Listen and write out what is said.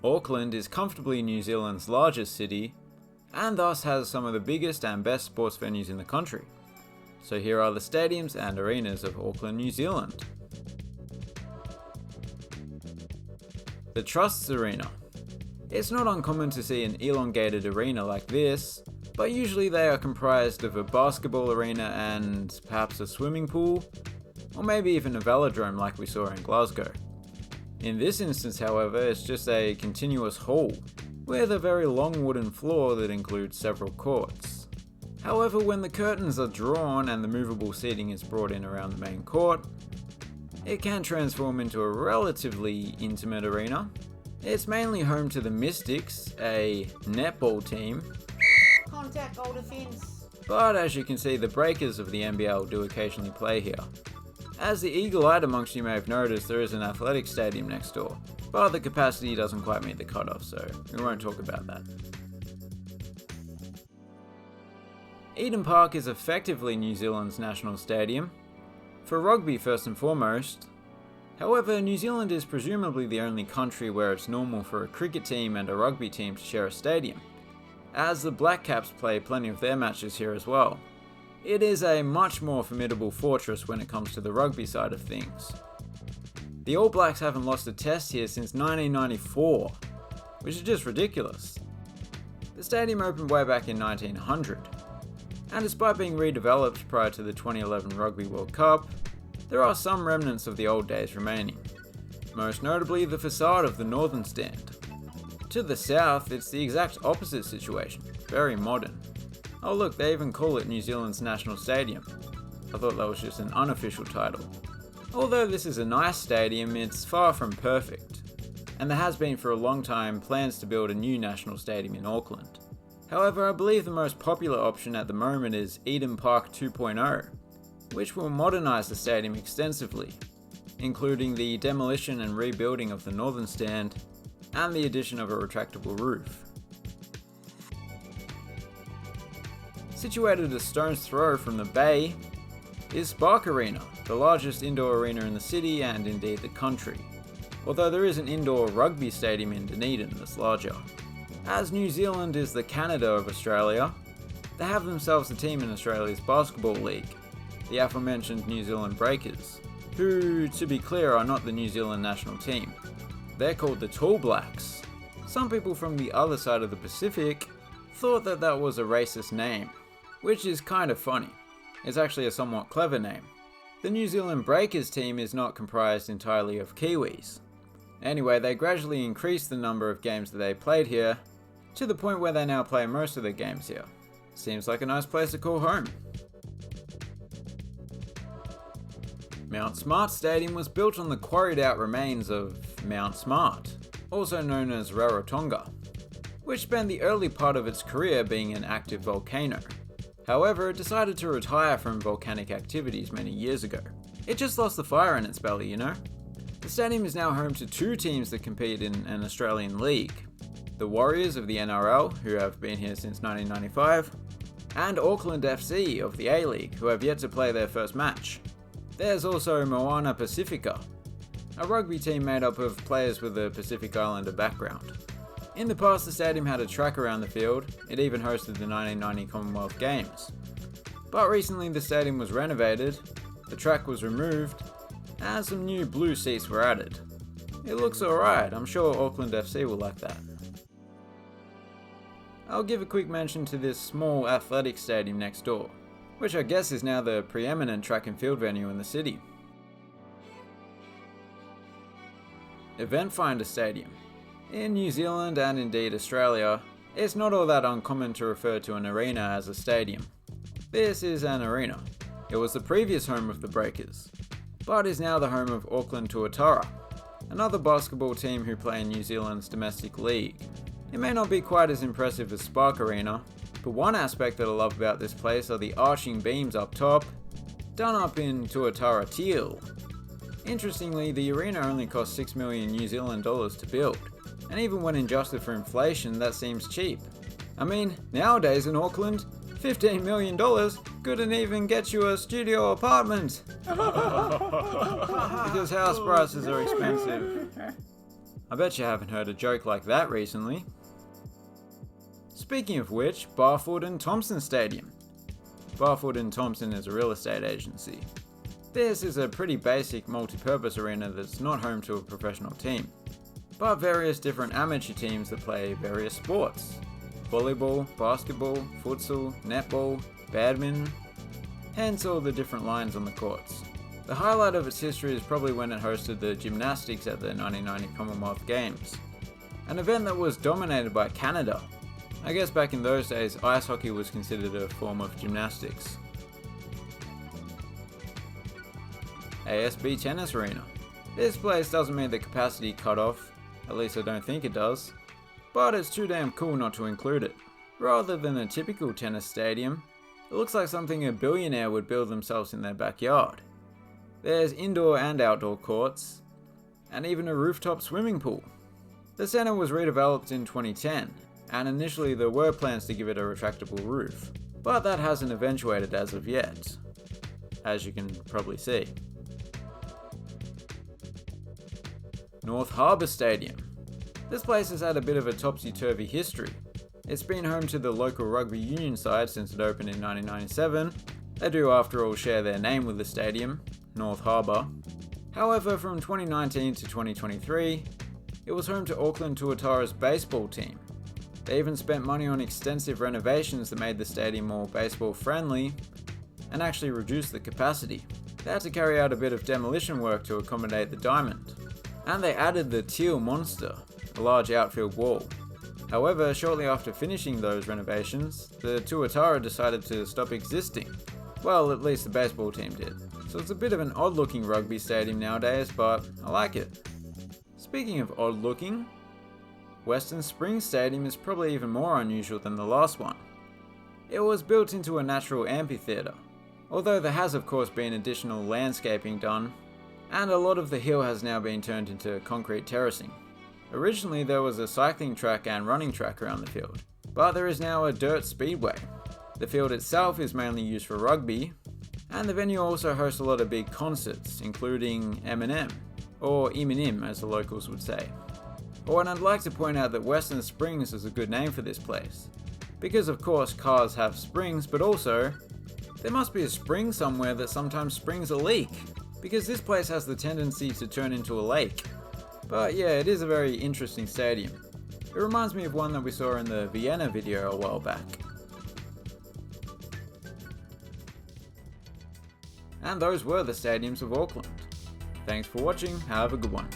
Auckland is comfortably New Zealand's largest city, and thus has some of the biggest and best sports venues in the country. So here are the stadiums and arenas of Auckland, New Zealand. The Trusts Arena. It's not uncommon to see an elongated arena like this, but usually they are comprised of a basketball arena and perhaps a swimming pool, or maybe even a velodrome like we saw in Glasgow. In this instance, however, it's just a continuous hall, with a very long wooden floor that includes several courts. However, when the curtains are drawn and the movable seating is brought in around the main court, it can transform into a relatively intimate arena. It's mainly home to the Mystics, a netball team. Contact goal defense. But as you can see, the Breakers of the NBL do occasionally play here. As the eagle-eyed amongst you may have noticed, there is an athletic stadium next door, but the capacity doesn't quite meet the cutoff, so we won't talk about that. Eden Park is effectively New Zealand's national stadium, for rugby first and foremost. However, New Zealand is presumably the only country where it's normal for a cricket team and a rugby team to share a stadium, as the Black Caps play plenty of their matches here as well. It is a much more formidable fortress when it comes to the rugby side of things. The All Blacks haven't lost a test here since 1994, which is just ridiculous. The stadium opened way back in 1900, and despite being redeveloped prior to the 2011 Rugby World Cup, there are some remnants of the old days remaining, most notably the facade of the Northern Stand. To the south, it's the exact opposite situation, very modern. Oh look, they even call it New Zealand's National Stadium. I thought that was just an unofficial title. Although this is a nice stadium, it's far from perfect, and there has been for a long time plans to build a new national stadium in Auckland. However, I believe the most popular option at the moment is Eden Park 2.0, which will modernise the stadium extensively, including the demolition and rebuilding of the Northern Stand and the addition of a retractable roof. Situated a stone's throw from the bay is Spark Arena, the largest indoor arena in the city and indeed the country, although there is an indoor rugby stadium in Dunedin that's larger. As New Zealand is the Canada of Australia, they have themselves a team in Australia's basketball league, the aforementioned New Zealand Breakers, who, to be clear, are not the New Zealand national team. They're called the Tall Blacks. Some people from the other side of the Pacific thought that that was a racist name, which is kind of funny. It's actually a somewhat clever name. The New Zealand Breakers team is not comprised entirely of Kiwis. Anyway, they gradually increased the number of games that they played here, to the point where they now play most of their games here. Seems like a nice place to call home. Mount Smart Stadium was built on the quarried out remains of Mount Smart, also known as Rarotonga, which spent the early part of its career being an active volcano. However, it decided to retire from volcanic activities many years ago. It just lost the fire in its belly, you know? The stadium is now home to two teams that compete in an Australian league. The Warriors of the NRL, who have been here since 1995, and Auckland FC of the A-League, who have yet to play their first match. There's also Moana Pacifica, a rugby team made up of players with a Pacific Islander background. In the past, the stadium had a track around the field. It even hosted the 1990 Commonwealth Games. But recently the stadium was renovated, the track was removed, and some new blue seats were added. It looks alright, I'm sure Auckland FC will like that. I'll give a quick mention to this small athletic stadium next door, which I guess is now the preeminent track and field venue in the city. Event Finder Stadium. In New Zealand and indeed Australia, it's not all that uncommon to refer to an arena as a stadium. This is an arena. It was the previous home of the Breakers, but is now the home of Auckland Tuatara, another basketball team who play in New Zealand's domestic league. It may not be quite as impressive as Spark Arena, but one aspect that I love about this place are the arching beams up top, done up in Tuatara teal. Interestingly, the arena only cost 6 million New Zealand dollars to build, and even when adjusted for inflation, that seems cheap. I mean, nowadays in Auckland, $15 million couldn't even get you a studio apartment. Because house prices are expensive. I bet you haven't heard a joke like that recently. Speaking of which, Barfoot and Thompson Stadium. Barfoot and Thompson is a real estate agency. This is a pretty basic multi-purpose arena that's not home to a professional team, but various different amateur teams that play various sports. Volleyball, basketball, futsal, netball, badminton, hence all the different lines on the courts. The highlight of its history is probably when it hosted the gymnastics at the 1990 Commonwealth Games, an event that was dominated by Canada. I guess back in those days, ice hockey was considered a form of gymnastics. ASB Tennis Arena. This place doesn't meet the capacity cutoff, at least I don't think it does, but it's too damn cool not to include it. Rather than a typical tennis stadium, it looks like something a billionaire would build themselves in their backyard. There's indoor and outdoor courts, and even a rooftop swimming pool. The centre was redeveloped in 2010, and initially there were plans to give it a retractable roof, but that hasn't eventuated as of yet, as you can probably see. North Harbour Stadium. This place has had a bit of a topsy-turvy history. It's been home to the local rugby union side since it opened in 1997. They do after all share their name with the stadium, North Harbour. However, from 2019 to 2023, it was home to Auckland Tuatara's baseball team. They even spent money on extensive renovations that made the stadium more baseball friendly and actually reduced the capacity. They had to carry out a bit of demolition work to accommodate the diamond. And they added the Teal Monster, a large outfield wall. However, shortly after finishing those renovations, the Tuatara decided to stop existing. Well, at least the baseball team did. So it's a bit of an odd looking rugby stadium nowadays, but I like it. Speaking of odd looking, Western Springs Stadium is probably even more unusual than the last one. It was built into a natural amphitheatre, although there has of course been additional landscaping done, and a lot of the hill has now been turned into concrete terracing. Originally there was a cycling track and running track around the field, but there is now a dirt speedway. The field itself is mainly used for rugby, and the venue also hosts a lot of big concerts, including Eminem, or Eminem as the locals would say. Oh, and I'd like to point out that Western Springs is a good name for this place, because of course cars have springs, but also there must be a spring somewhere that sometimes springs a leak, because this place has the tendency to turn into a lake. But yeah, it is a very interesting stadium. It reminds me of one that we saw in the Vienna video a while back. And those were the stadiums of Auckland. Thanks for watching, have a good one.